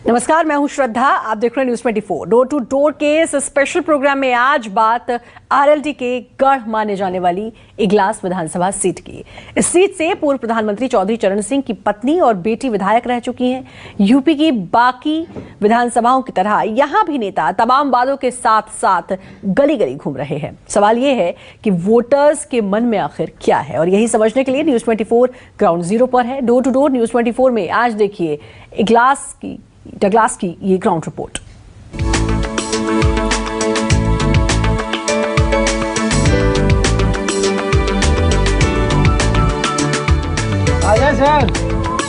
नमस्कार, मैं हूं श्रद्धा। आप देख रहे हैं न्यूज़ 24। डोर टू डोर के इस स्पेशल प्रोग्राम में आज बात आरएलडी के गढ़ माने जाने वाली इगलास विधानसभा सीट की। इस सीट से पूर्व प्रधानमंत्री चौधरी चरण सिंह की पत्नी और बेटी विधायक रह चुकी हैं। यूपी की बाकी विधानसभाओं की तरह यहां भी नेता तमाम वादों के साथ साथ गली गली घूम रहे हैं। सवाल यह है कि वोटर्स के मन में आखिर क्या है, और यही समझने के लिए न्यूज़ 24 ग्राउंड जीरो पर है। डोर टू डोर न्यूज़ 24 में आज देखिए डगलास की ये ग्राउंड रिपोर्ट। आइए सर,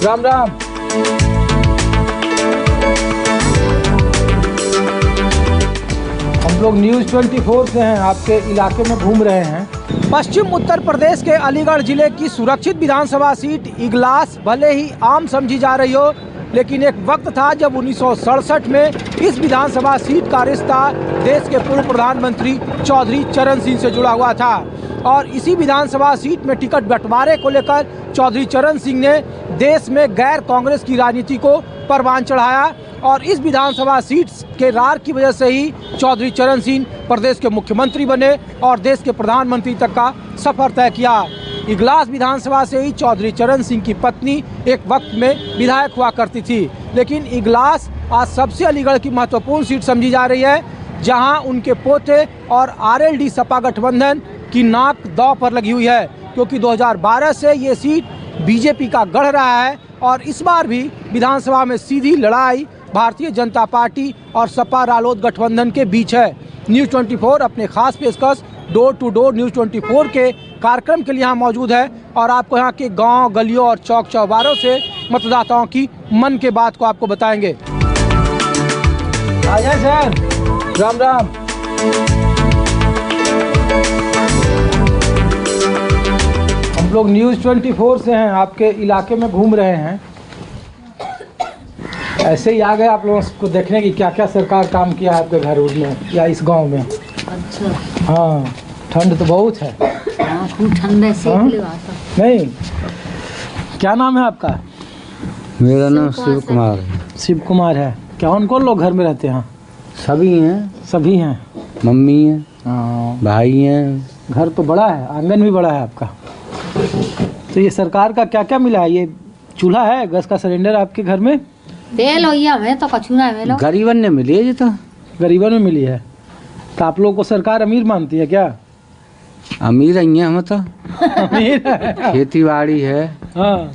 राम राम। हम लोग न्यूज़ 24 से हैं, आपके इलाके में घूम रहे हैं। पश्चिम उत्तर प्रदेश के अलीगढ़ जिले की सुरक्षित विधानसभा सीट इगलास भले ही आम समझी जा रही हो, लेकिन एक वक्त था जब 1967 में इस विधानसभा सीट का रिश्ता देश के पूर्व प्रधानमंत्री चौधरी चरण सिंह से जुड़ा हुआ था। और इसी विधानसभा सीट में टिकट बंटवारे को लेकर चौधरी चरण सिंह ने देश में गैर कांग्रेस की राजनीति को परवान चढ़ाया, और इस विधानसभा सीट के रार की वजह से ही चौधरी चरण सिंह प्रदेश के मुख्यमंत्री बने और देश के प्रधानमंत्री तक का सफर तय किया। इगलास विधानसभा से ही चौधरी चरण सिंह की पत्नी एक वक्त में विधायक हुआ करती थी, लेकिन इगलास आज सबसे अलीगढ़ की महत्वपूर्ण सीट समझी जा रही है, जहां उनके पोते और आरएलडी सपा गठबंधन की नाक दांव पर लगी हुई है, क्योंकि 2012 से ये सीट बीजेपी का गढ़ रहा है और इस बार भी विधानसभा में सीधी लड़ाई भारतीय जनता पार्टी और सपा रालोद गठबंधन के बीच है। न्यूज़ 24 अपने खास पेशकश डोर टू डोर न्यूज़ 24 के कार्यक्रम के लिए यहाँ मौजूद है और आपको यहाँ के गांव, गलियों और चौक चौबारों से मतदाताओं की मन के बात को आपको बताएंगे। आइए सर, राम राम। हम लोग न्यूज़ 24 से हैं, आपके इलाके में घूम रहे हैं। ऐसे ही आ गए आप लोगों को देखने की क्या क्या सरकार काम किया है आपके घर में या इस गांव में। अच्छा। हाँ, ठंड तो बहुत है। हाँ, खूब ठंड है। नहीं, क्या नाम है आपका? मेरा नाम शिव कुमार है। शिव कुमार है। कौन कौन लोग घर में रहते हैं? सभी हैं। सभी हैं। मम्मी है, हाँ, भाई हैं। घर तो बड़ा है, आंगन भी बड़ा है आपका। तो ये सरकार का क्या क्या मिला है? ये चूल्हा है, गैस का सिलेंडर आपके घर में? हमें तो कछु ना मिलो। गरीबन ने मिली है। ये तो गरीबन में मिली है। तो आप लोगों को सरकार अमीर मानती है क्या? अमीर ही हैं हम तो। अमीर है। खेती बाड़ी है। हाँ,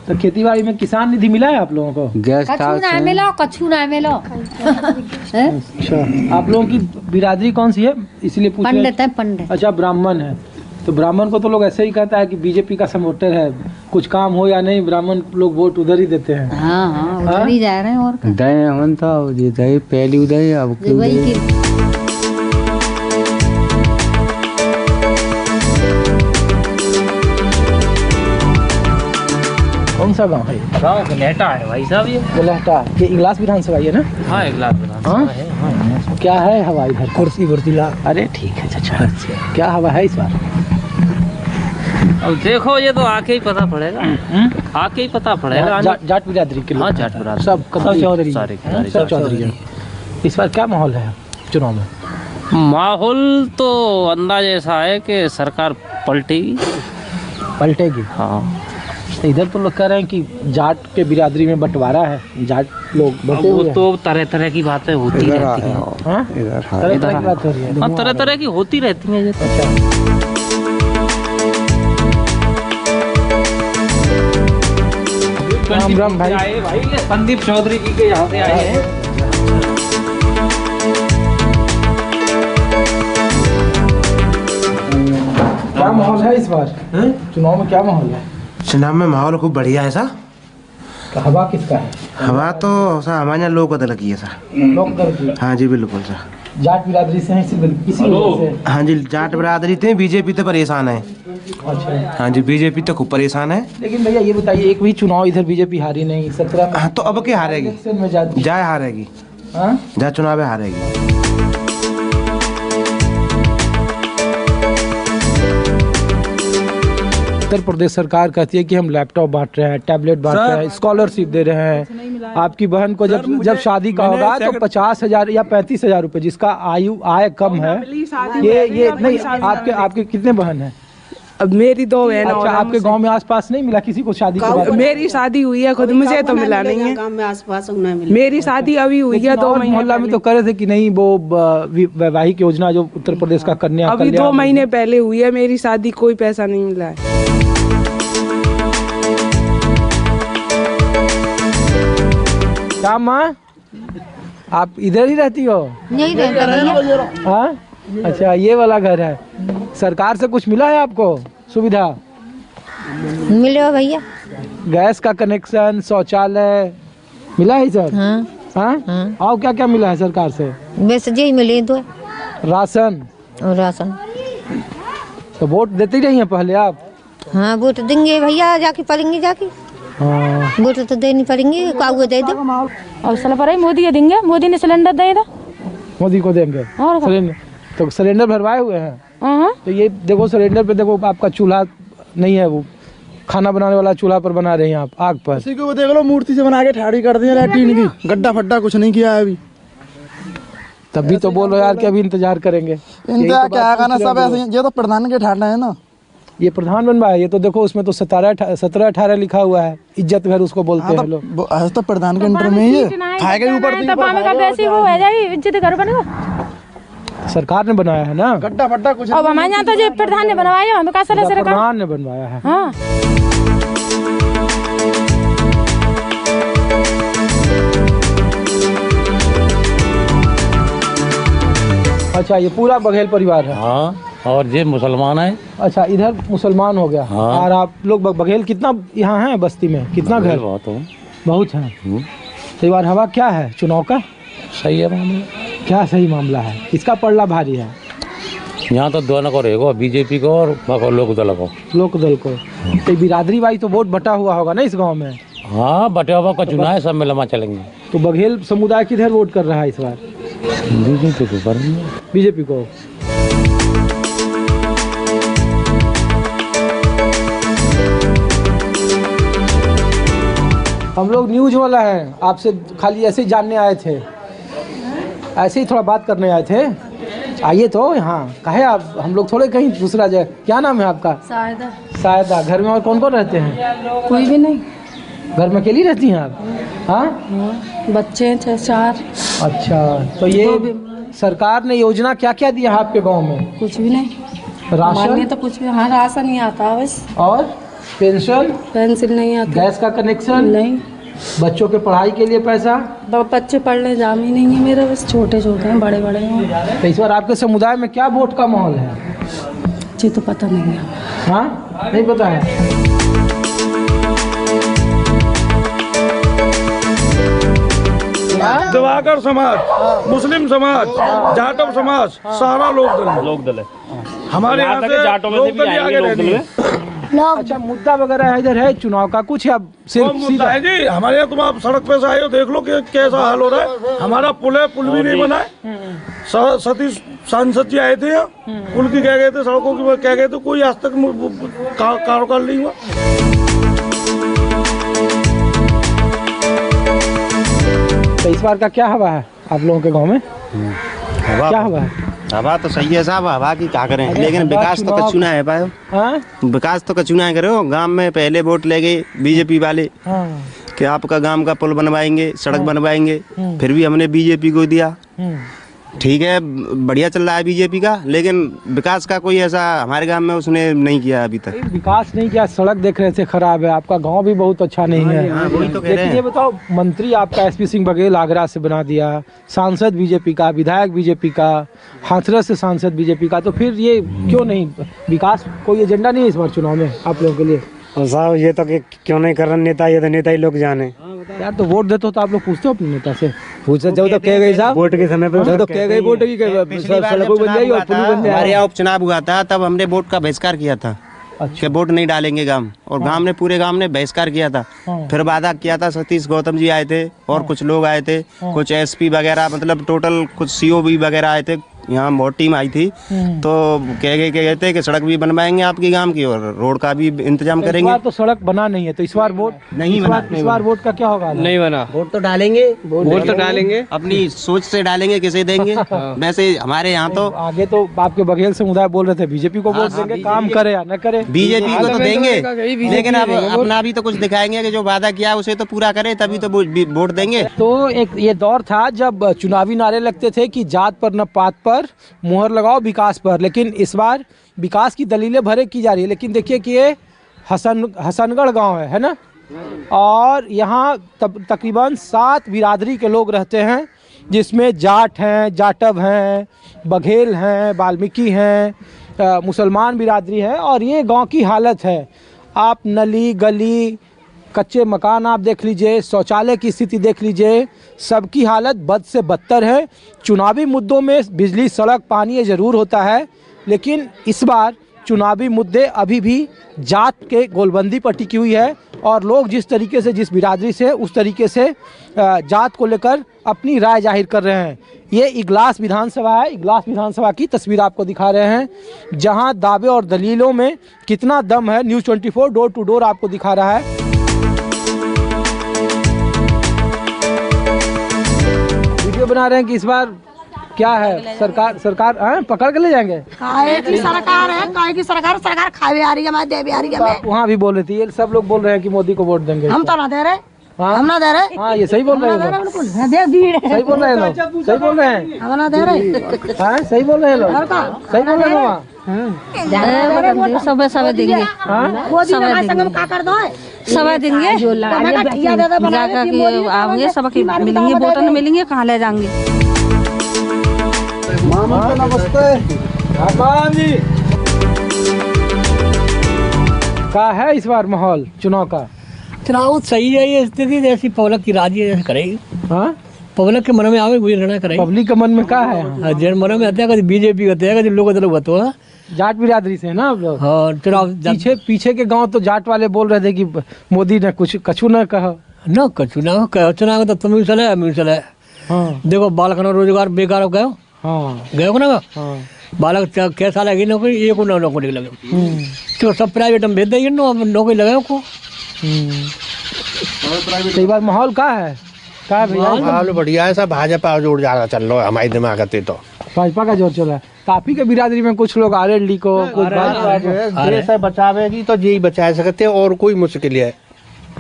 तो खेती बाड़ी में किसान निधि मिला है आप लोगों को? गैस कछु ना मिलो, कछु ना मिलो। अच्छा, आप लोगों की बिरादरी कौन सी है, इसलिए पूछ रहे हैं? पंडित है, पंडित। अच्छा, ब्राह्मण है। तो ब्राह्मण को तो लोग ऐसे ही कहता है कि बीजेपी का सपोर्टर है, कुछ काम हो या नहीं ब्राह्मण लोग वोट उधर ही देते हैं। हाँ, उधर ही जा रहे हैं। और दे हम तो ये दे पहली उदय अब कौन सा गाँव है? गाँव गलहटा है भाई साहब। ये गलहटा, ये इगलास विधानसभा है ना? हाँ, इगलास विधानसभा है। हाँ। क्या है हवा इधर? कुर्सी वर्तीला। अरे ठीक है। अच्छा, क्या हवा है इस बार? अब देखो, ये तो आके ही पता पड़ेगा। आके ही पता पड़ेगा। जाट बिरादरी के लोग? हाँ, जाट बिरादरी सब चौधरी, सारे सब चौधरी हैं। इस बार क्या माहौल है चुनाव में? माहौल तो अंदाज ऐसा है कि सरकार पलटेगी। पलटेगी? हाँ। इधर तो लोग कह रहे हैं कि जाट के बिरादरी में बंटवारा है, जाट लोग बटे वो हुए हैं। तो तरह तरह की बातें होती रहती हैं। हाँ? तरह तरह की बात हो रही है। हाँ, तरह तरह की होती रहती हैं। अच्छा, राम राम भाई। आए भाई, ये संदीप चौधरी जी के यहाँ से आए हैं। क्या माहौल है इस बार चुनाव में? क्या माहौल है चुनाव में? माहौल खूब बढ़िया है सर। तो हवा किसका है? हवा तो सर हमारे यहाँ लोग बदल की है सर। लोग दल की? हाँ जी बिल्कुल सर। जाट बिरादरी से हैं, इसी वजह से? हाँ जी, जाट बिरादरी थे, बीजेपी तो परेशान है। अच्छा। हाँ जी, बीजेपी तो खूब परेशान है। लेकिन भैया ये बताइए, एक भी चुनाव इधर बीजेपी हारी नहीं 17 में। हाँ, तो अब क्या हारेगी? इलेक्शन में जाए हारेगी। हाँ, जा चुनाव हारेगी। उत्तर प्रदेश सरकार कहती है कि हम लैपटॉप बांट रहे हैं, टैबलेट बांट रहे हैं, स्कॉलरशिप दे रहे हैं, आपकी बहन को जब शादी का होगा तो 50,000 या 35,000 रुपए, जिसका आय कम है। ये नहीं, आपके कितने बहन है? अब मेरी 2 बहन। अच्छा, आपके गांव में आसपास नहीं मिला किसी को शादी के बाद? मेरी शादी हुई है खुद, मुझे तो मिला नहीं है। गांव में आसपास उन्हें मिला। मेरी शादी अभी हुई है 2 महीने मोहल्ला में तो कर रहे थे कि नहीं, वो वैवाहिक योजना जो उत्तर प्रदेश का कन्या अभी 2 महीने पहले हुई है मेरी शादी, कोई पैसा नहीं मिला है। क्या माँ, आप इधर ही रहती हो? नहीं रहता भैया। हाँ, अच्छा, ये वाला घर है। सरकार से कुछ मिला है आपको सुविधा? मिलो भैया। गैस का कनेक्शन, शौचालय मिला है सर? हाँ हाँ, और क्या क्या मिला है सरकार से? बस यही मिले तो राशन और राशन। तो वोट देते ही नहीं है पहले आप? हाँ वोट देंगे भैया, जाके पड़ेंगे जाके। हाँ, वोट तो देनी पड़ेंगे, कागज दे दो। और साला पर मोदी के देंगे, मोदी ने सिलेंडर दे दो। मोदी को देंगे सिलेंडर? तो सिलेंडर भरवाए हुए हैं? हाँ। तो ये देखो सिलेंडर पे देखो, आपका चूल्हा नहीं है, वो खाना बनाने वाला चूल्हा पर बना रहे हैं आप, आग पर। इसी को देख लो, मूर्ति से बना के ठाड़ी कर दी है टीन की, गड्ढा फड्डा कुछ नहीं किया है अभी। तभी तो बोल रहे यार कि अभी इंतजार करेंगे। इंतजार क्या करना, सब ऐसे। ये तो प्रधान के ठाड़ना है ना, ये प्रधान बनवाया। ये तो देखो उसमें तो 17-18 लिखा हुआ है, इज्जत घर उसको बोलते हैं लोग। तो प्रधान के इंटर में ये खाएगा ही ऊपर इज्जत घर बनेगा। सरकार ने बनाया है ना, गड्ढा फड्डा कुछ। अब हमारे यहाँ तो जो प्रधान ने बनवाया, हमें कहा सरकार प्रधान ने बनवाया है। हाँ। अच्छा, ये पूरा बघेल परिवार है? हाँ, और ये मुसलमान है। अच्छा, इधर मुसलमान हो गया। हाँ। और आप लोग बघेल कितना यहाँ है बस्ती में, कितना घर? बहुत है। तो बार हवा क्या है चुनाव का? सही है मामला। क्या सही मामला है? इसका पड़ला भारी है यहाँ तो दोनों को रहेगा, बीजेपी को और लोकदल को। लोकदल को। तो बिरादरी बाई तो वोट बटा हुआ होगा ना इस गांव में? हाँ, बटे हुआ का चुनाव है, सब में लम्बा चलेंगे। तो बघेल समुदाय किधर वोट कर रहा है इस बार? बीजेपी को पर बीजेपी को। हम लोग न्यूज वाला है, आपसे खाली ऐसे ही जानने आए थे, ऐसे ही थोड़ा बात करने आए थे। आइए तो यहाँ कहे आप, हम लोग थोड़े कहीं दूसरा जगह। क्या नाम है आपका? सायदा। सायदा। घर में और कौन कौन रहते हैं? कोई भी नहीं। घर में अकेली रहती हैं आप? हाँ, बच्चे हैं 4। अच्छा, तो ये सरकार ने योजना क्या क्या दिया है आपके गांव में? कुछ भी नहीं। राशन तो कुछ भी, हाँ राशन नहीं आता बस। और पेंशन? पेंसिल नहीं आता। गैस का कनेक्शन नहीं। बच्चों के पढ़ाई के लिए पैसा? बच्चे पढ़ने जाम ही नहीं है मेरे, बस छोटे छोटे हैं, बड़े बड़े हैं। तो इस बार आपके समुदाय में क्या वोट का माहौल है? जी तो पता नहीं है। हाँ, नहीं पता है। दिवाकर समाज, मुस्लिम समाज, जाटव समाज, सारा लोकदल है हमारे यहाँ से। लोकदल ही आगे रहती है। अच्छा, मुद्दा वगैरह इधर है चुनाव का कुछ? अब सिर्फ मुद्दा है जी हमारे यहाँ। तुम आप सड़क पे से आए हो, देख लो कि कैसा हाल हो रहा है। हमारा पुल है, पुल भी नहीं बना है। सतीश सांसद जी आए थे यहाँ, पुल की कह गए थे, सड़कों की कह गए थे, कोई आज तक कारोबार नहीं हुआ। तो इस बार का क्या हवा है आप लोगों के गांव में? क्या हवा है? हवा तो सही है साहब, हवा की क्या करें, लेकिन विकास तो कचूना है पायो। हाँ? विकास तो कचूना है करो। गांव में पहले वोट ले गए बीजेपी वाले कि आपका गांव का पुल बनवाएंगे, सड़क बनवाएंगे, फिर भी हमने बीजेपी को दिया। ठीक है, बढ़िया चल रहा है बीजेपी का, लेकिन विकास का कोई ऐसा हमारे गांव में उसने नहीं किया अभी तक। विकास नहीं किया, सड़क देख रहे थे खराब है, आपका गांव भी बहुत अच्छा नहीं है। वही तो कह रहे लेकिन हैं। ये बताओ, मंत्री आपका एसपी सिंह बघेल आगरा से बना दिया, सांसद बीजेपी का, विधायक बीजेपी का, हाथरस से सांसद बीजेपी का, तो फिर ये क्यों नहीं विकास? कोई एजेंडा नहीं है इस बार चुनाव में आप लोगों के लिए? और साहब ये तो क्यों नहीं कर रहे नेता, ये तो नेता ही लोग जाने। यार तो वोट देते हो तो आप लोग पूछते हो अपने नेता से? पूछते जब तो कह गई साहब, वोट के समय पे जब तो कह गई वोट की सड़कों बन जाएगी और पुल बन हमारे जाएगा। यहाँ उपचुनाव हुआ था, तब हमने वोट का बहिष्कार किया था कि वोट नहीं डालेंगे गांव, और गांव ने पूरे गांव ने बहिष्कार किया था। फिर वादा किया था, सतीश गौतम जी आए थे और कुछ लोग आए थे, कुछ एसपी वगैरह, मतलब टोटल कुछ सीओ भी वगैरह आए थे, यहाँ बहुत टीम आई थी, तो कह गए थे कि सड़क भी बनवाएंगे आपके गांव की और रोड का भी इंतजाम करेंगे। इस बार तो सड़क बना नहीं है, तो इस बार वोट नहीं बना। इस बार वोट का क्या होगा? नहीं बना। वोट तो डालेंगे, वोट तो डालेंगे, अपनी सोच से डालेंगे, किसे देंगे। वैसे हमारे यहाँ तो आगे तो आपके बघेल समुदाय बोल रहे थे बीजेपी को वोट देंगे, काम करे या न करे। बीजेपी को तो देंगे, लेकिन अब अपना भी तो कुछ दिखाएंगे कि जो वादा किया उसे तो पूरा करे, तभी तो वोट देंगे। तो एक ये दौर था जब चुनावी नारे लगते थे कि जात पर न पात पर, मुहर लगाओ विकास पर, लेकिन इस बार विकास की दलीलें भरे की जा रही है। लेकिन देखिए कि ये हसनगढ़ गांव है ना, और यहाँ तकरीबन 7 बिरादरी के लोग रहते हैं, जिसमें जाट हैं, जाटव हैं, बघेल हैं, वाल्मीकि हैं, मुसलमान बिरादरी है। और ये गांव की हालत है, आप नली गली, कच्चे मकान आप देख लीजिए, शौचालय की स्थिति देख लीजिए, सबकी हालत बद से बदतर है। चुनावी मुद्दों में बिजली, सड़क, पानी ये ज़रूर होता है, लेकिन इस बार चुनावी मुद्दे अभी भी जात के गोलबंदी पर टिकी हुई है, और लोग जिस तरीके से, जिस बिरादरी से, उस तरीके से जात को लेकर अपनी राय जाहिर कर रहे हैं। ये इगलास विधानसभा है, इगलास विधानसभा की तस्वीर आपको दिखा रहे हैं, जहां दावे और दलीलों में कितना दम है। न्यूज़ 24 डोर टू डोर आपको दिखा रहा है। वीडियो बना रहे हैं कि इस बार क्या है, सरकार पकड़ के ले जाएंगे। सरकार है, सरकार खावे आ रही है, हमारे देवी आ रही है। वहाँ भी बोल रही थी, ये सब लोग बोल रहे हैं कि मोदी को वोट देंगे। हम तो ना दे रहे, हाँ? हम ना दे रहे। हाँ, ये सही बोल रहे हैं लोग, सही बोल रहे हैं लोग, सही बोल रहे हैं, हम ना दे रहे। हाँ सही बोल रहे हैं लोग, सही बोल रहे हैं वहाँ। सब देंगे, सब देंगे, आएंगे सब मिलेंगे, वोटर मिलेंगे, कहाँ ले जाएंगे। नमस्ते जी। क्या है इस बार माहौल चुनाव का? चुनाव सही है, ये स्थिति जैसी पब्लिक की राजी जैसे करेगी। हाँ, पब्लिक के मन में आवे वही निर्णय करेगी। पब्लिक के मन में क्या है? जन मन में आते हैं कभी बीजेपी होते हैं, कभी लोग होते हैं। जाट बिरादरी से है ना आप लोग? हाँ, चुनाव पीछे के गांव तो जाट वाले बोल रहे थे कि मोदी ने कुछ कछु न कहा। न कछु न कहा, चुनाव तो तुम चले हम चले। हाँ, देखो बालक न रोजगार बेकार हो गए। हाँ, गए ना। हाँ, बालक कैसा लगी नौकरी, एक को नौकरी लगे, तो सब प्राइवेट में भेज देंगे, नौकरी लगे को। कई बार माहौल का है, क्या भैया? माहौल बढ़िया है, सब भाजपा जोड़ जाना चल रहा है हमारे दिमाग आते तो भाजपा का जोर चल रहा है। काफी के बिरादरी में कुछ लोग आरएलडी को, कुछ देश है बचावेगी तो यही बचा सकते हैं, और कोई मुश्किल है।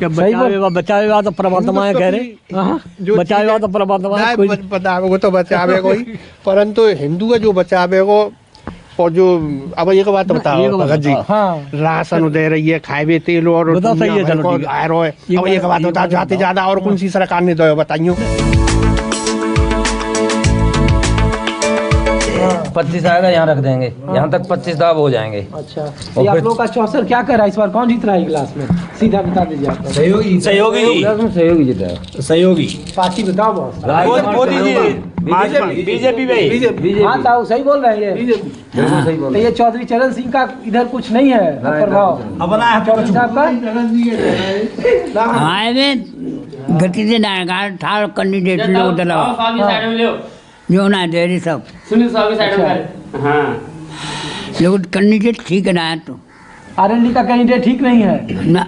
बचावेगा तो परमात्मा कह रहे, बचावेगा तो परमात्मा बतावे तो बचावे कोई, परंतु हिंदू का जो बचावे को। और जो अब एक बात बताओ भगत जी, हाँ, राशन दे रही है, खाए तेल और सही है, चलो ठीक है। अब एक बात बताओ, जाते ज्यादा और कौन सी सरकार ने दो बताइयो। 25 आएगा, यहाँ रख देंगे, यहाँ तक 25 दाव हो जाएंगे। अच्छा, ये आप लोग का चौसर क्या कर रहा है इस बार? कौन जीत रहा है क्लास में? सीधा बता दीजिए आप। सहयोगी जीता है। सहयोगी पार्टी बताओ बॉस। मोदी जी, बीजेपी। हाँ ताऊ सही बोल रहे हैं ये, सही बोल। ये चौधरी चरण सिंह का इधर कुछ नहीं है प्रभाव अपना चौधरी साहब का। हाँ, गति से ठाड़ कैंडिडेट लोग जो ना दे रही सब लोग कैंडिडेट ठीक है ना, तो आरएलडी का कैंडिडेट ठीक नहीं है ना।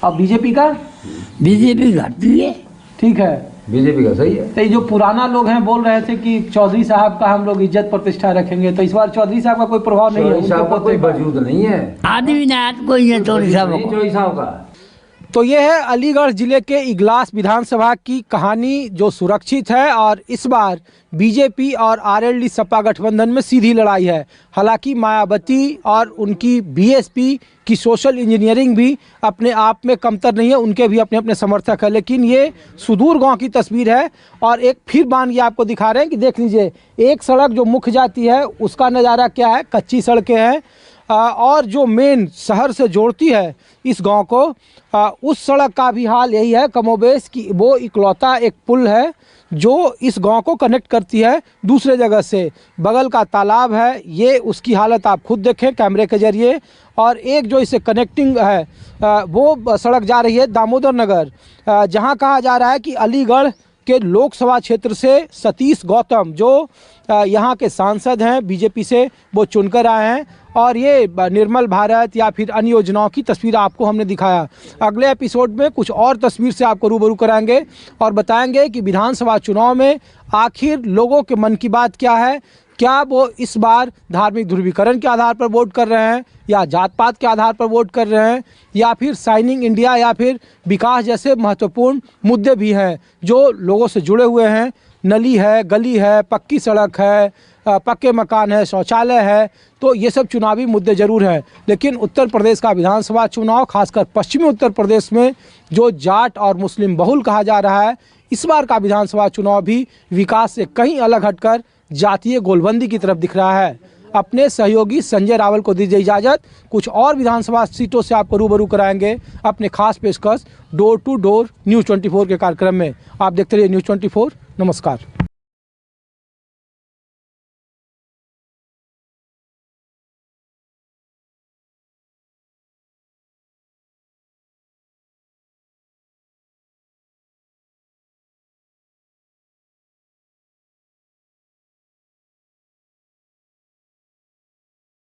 और बीजेपी का घाटी है, ठीक है, बीजेपी का सही है। तो ये जो पुराना लोग हैं बोल रहे थे कि चौधरी साहब का हम लोग इज्जत प्रतिष्ठा रखेंगे, तो इस बार चौधरी साहब का कोई प्रभाव नहीं है, कोई वजूद नहीं है, आदमी ना कोई है चौधरी साहब का। तो ये है अलीगढ़ जिले के इगलास विधानसभा की कहानी जो सुरक्षित है, और इस बार बीजेपी और आरएलडी सपा गठबंधन में सीधी लड़ाई है। हालांकि मायावती और उनकी बीएसपी की सोशल इंजीनियरिंग भी अपने आप में कमतर नहीं है, उनके भी अपने अपने समर्थक है। लेकिन ये सुदूर गांव की तस्वीर है, और एक फिर बांध ये आपको दिखा रहे हैं कि देख लीजिए, एक सड़क जो मुख्य जाती है उसका नज़ारा क्या है, कच्ची सड़कें हैं, और जो मेन शहर से जोड़ती है इस गांव को, उस सड़क का भी हाल यही है कमोबेश की। वो इकलौता एक पुल है जो इस गांव को कनेक्ट करती है दूसरे जगह से। बगल का तालाब है, ये उसकी हालत आप खुद देखें कैमरे के जरिए। और एक जो इसे कनेक्टिंग है वो सड़क जा रही है दामोदर नगर, जहां कहा जा रहा है कि अलीगढ़ के लोकसभा क्षेत्र से सतीश गौतम जो यहाँ के सांसद हैं बीजेपी से, वो चुनकर आए हैं और ये निर्मल भारत या फिर अन्य योजनाओं की तस्वीर आपको हमने दिखाया। अगले एपिसोड में कुछ और तस्वीर से आपको रूबरू कराएंगे और बताएंगे कि विधानसभा चुनाव में आखिर लोगों के मन की बात क्या है। क्या वो इस बार धार्मिक ध्रुवीकरण के आधार पर वोट कर रहे हैं या जात पात के आधार पर वोट कर रहे हैं या फिर साइनिंग इंडिया या फिर विकास जैसे महत्वपूर्ण मुद्दे भी हैं जो लोगों से जुड़े हुए हैं। नली है, गली है, पक्की सड़क है, पक्के मकान है, शौचालय है, तो ये सब चुनावी मुद्दे जरूर हैं। लेकिन उत्तर प्रदेश का विधानसभा चुनाव, खासकर पश्चिमी उत्तर प्रदेश में जो जाट और मुस्लिम बहुल कहा जा रहा है, इस बार का विधानसभा चुनाव भी विकास से कहीं अलग हटकर जातीय गोलबंदी की तरफ दिख रहा है। अपने सहयोगी संजय रावल को दीजिए इजाज़त। कुछ और विधानसभा सीटों से आपको रूबरू कराएंगे अपने खास पेशकश डोर टू डोर न्यूज़ 24 के कार्यक्रम में। आप देखते रहिए न्यूज़ 24। नमस्कार।